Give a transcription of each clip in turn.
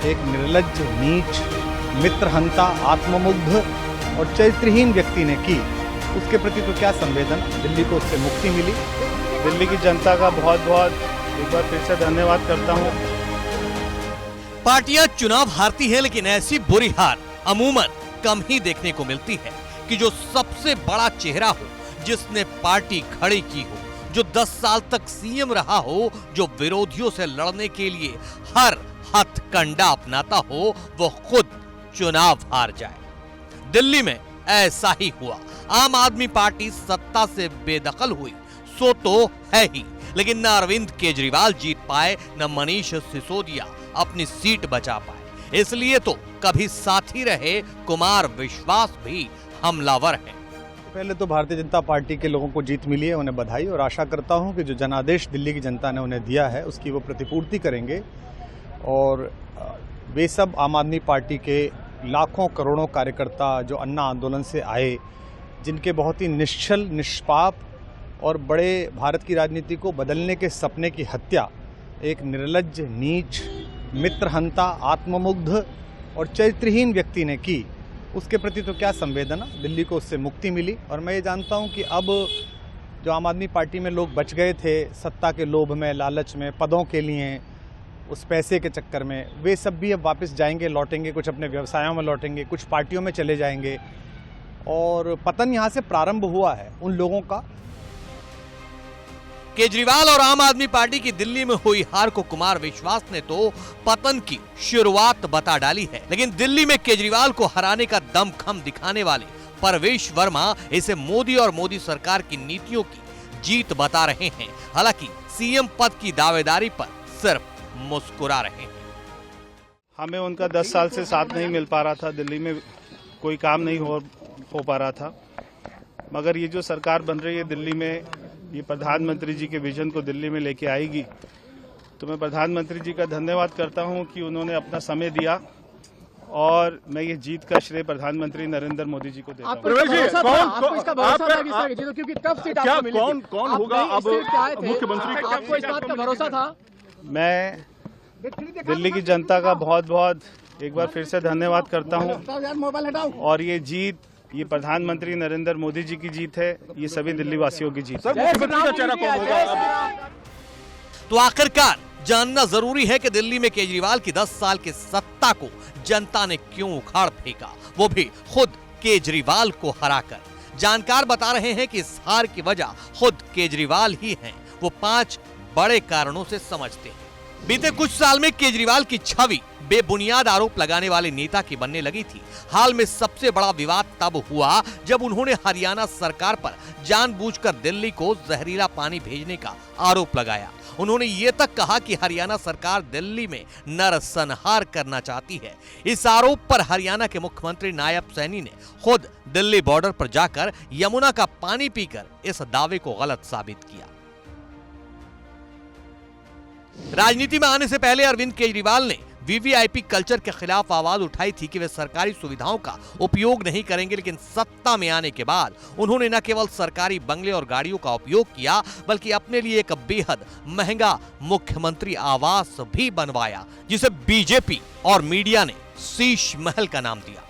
एक निर्लज्ज, नीच, मित्रहंता, आत्ममुग्ध और चरित्रहीन व्यक्ति ने की, उसके प्रति तो क्या संवेदना। दिल्ली को उससे मुक्ति मिली। दिल्ली की जनता का बहुत बहुत एक बार फिर से धन्यवाद करता हूँ। पार्टियां चुनाव हारती हैं, लेकिन ऐसी बुरी हार अमूमन कम ही देखने को मिलती है कि जो सबसे बड़ा चेहरा हो, जिसने पार्टी खड़ी की हो, जो 10 साल तक सीएम रहा हो, जो विरोधियों से लड़ने के लिए हर हथकंडा अपनाता हो, वो खुद चुनाव हार जाए। दिल्ली में ऐसा ही हुआ। आम आदमी पार्टी सत्ता से बेदखल हुई, सो तो है ही, लेकिन न अरविंद केजरीवाल जीत पाए, न मनीष सिसोदिया अपनी सीट बचा पाए। इसलिए तो कभी साथी रहे कुमार विश्वास भी हमलावर हैं। पहले तो भारतीय जनता पार्टी के लोगों को जीत मिली है, उन्हें बधाई, और आशा करता हूं कि जो जनादेश दिल्ली की जनता ने उन्हें दिया है उसकी वो प्रतिपूर्ति करेंगे। और वे सब आम आदमी पार्टी के लाखों करोड़ों कार्यकर्ता जो अन्ना आंदोलन से आए, जिनके बहुत ही निश्चल, निष्पाप और बड़े भारत की राजनीति को बदलने के सपने की हत्या एक निर्लज्ज, नीच, मित्रहंता, आत्ममुग्ध और चरित्रहीन व्यक्ति ने की, उसके प्रति तो क्या संवेदना। दिल्ली को उससे मुक्ति मिली। और मैं ये जानता हूं कि अब जो आम आदमी पार्टी में लोग बच गए थे सत्ता के लोभ में, लालच में, पदों के लिए, उस पैसे के चक्कर में, वे सब भी अब वापस जाएंगे, लौटेंगे, कुछ अपने व्यवसायों में लौटेंगे, कुछ पार्टियों में चले जाएंगे। और पतन यहाँ से प्रारंभ हुआ है उन लोगों का। केजरीवाल और आम आदमी पार्टी की दिल्ली में हुई हार को कुमार विश्वास ने तो पतन की शुरुआत बता डाली है, लेकिन दिल्ली में केजरीवाल को हराने का दमखम दिखाने वाले परवेश वर्मा इसे मोदी और मोदी सरकार की नीतियों की जीत बता रहे हैं। हालांकि सीएम पद की दावेदारी पर सिर्फ मुस्कुरा रहे हैं। हमें उनका 10 साल से साथ नहीं मिल पा रहा था, दिल्ली में कोई काम नहीं हो पा रहा था, मगर ये जो सरकार बन रही है दिल्ली में, ये प्रधानमंत्री जी के विजन को दिल्ली में लेके आएगी। तो मैं प्रधानमंत्री जी का धन्यवाद करता हूं कि उन्होंने अपना समय दिया, और मैं ये जीत का श्रेय प्रधानमंत्री नरेंद्र मोदी जी को देता हूं। कौन होगा अब मुख्यमंत्री? आपको इस बात का भरोसा था? मैं दिल्ली की जनता का बहुत बहुत एक बार फिर से धन्यवाद करता हूं, और ये जीत, ये प्रधानमंत्री नरेंद्र मोदी जी की जीत है, ये सभी दिल्ली वासियों की जीत है। मुख्यमंत्री का चेहरा कौन होगा? तो आखिरकार जानना जरूरी है कि दिल्ली में केजरीवाल की 10 साल की सत्ता को जनता ने क्यों उखाड़ फेंका, वो भी खुद केजरीवाल को हराकर। जानकार बता रहे हैं कि इस हार की वजह खुद केजरीवाल ही हैं। वो 5 बड़े कारणों से समझते हैं। बीते कुछ साल में केजरीवाल की छवि बेबुनियाद आरोप लगाने वाले नेता की बनने लगी थी। हाल में सबसे बड़ा विवाद तब हुआ जब उन्होंने हरियाणा सरकार पर जानबूझकर दिल्ली को जहरीला पानी भेजने का आरोप लगाया। उन्होंने ये तक कहा कि हरियाणा सरकार दिल्ली में नरसंहार करना चाहती है। इस आरोप पर हरियाणा के मुख्यमंत्री नायब सैनी ने खुद दिल्ली बॉर्डर पर जाकर यमुना का पानी पीकर इस दावे को गलत साबित किया। राजनीति में आने से पहले अरविंद केजरीवाल ने वीवीआईपी कल्चर के खिलाफ आवाज उठाई थी कि वे सरकारी सुविधाओं का उपयोग नहीं करेंगे, लेकिन सत्ता में आने के बाद उन्होंने न केवल सरकारी बंगले और गाड़ियों का उपयोग किया, बल्कि अपने लिए एक बेहद महंगा मुख्यमंत्री आवास भी बनवाया, जिसे बीजेपी और मीडिया ने शीश महल का नाम दिया।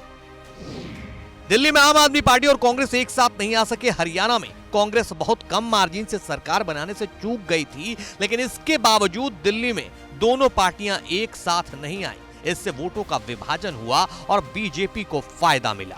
दिल्ली में आम आदमी पार्टी और कांग्रेस एक साथ नहीं आ सके। हरियाणा में कांग्रेस बहुत कम मार्जिन से सरकार बनाने से चूक गई थी, लेकिन इसके बावजूद दिल्ली में दोनों पार्टियां एक साथ नहीं आई। इससे वोटों का विभाजन हुआ और बीजेपी को फायदा मिला।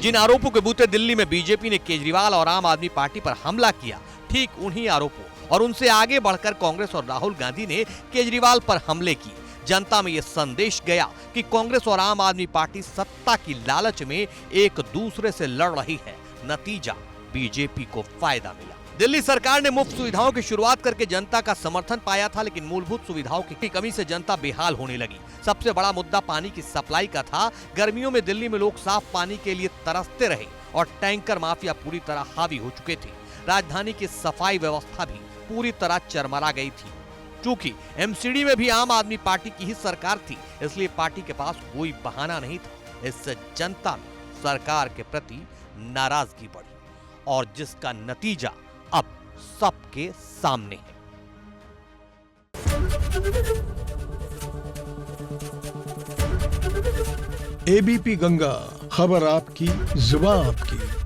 जिन आरोपों के बूते दिल्ली में बीजेपी ने केजरीवाल और आम आदमी पार्टी पर हमला किया, ठीक उन्हीं आरोपों और उनसे आगे बढ़कर कांग्रेस और राहुल गांधी ने केजरीवाल पर हमले किए। जनता में यह संदेश गया कि कांग्रेस और आम आदमी पार्टी सत्ता की लालच में एक दूसरे से लड़ रही है। नतीजा, बीजेपी को फायदा मिला। दिल्ली सरकार ने मुफ्त सुविधाओं की शुरुआत करके जनता का समर्थन पाया था, लेकिन मूलभूत सुविधाओं की कमी से जनता बेहाल होने लगी। सबसे बड़ा मुद्दा पानी की सप्लाई का था। गर्मियों में दिल्ली में लोग साफ पानी के लिए तरसते रहे और टैंकर माफिया पूरी तरह हावी हो चुके थे। राजधानी की सफाई व्यवस्था भी पूरी तरह चरमरा गई थी। चूंकि एमसीडी में भी आम आदमी पार्टी की ही सरकार थी, इसलिए पार्टी के पास कोई बहाना नहीं था। इससे जनता में सरकार के प्रति नाराजगी बढ़ी और जिसका नतीजा अब सबके सामने है। एबीपी गंगा, खबर आपकी, जुबान आपकी।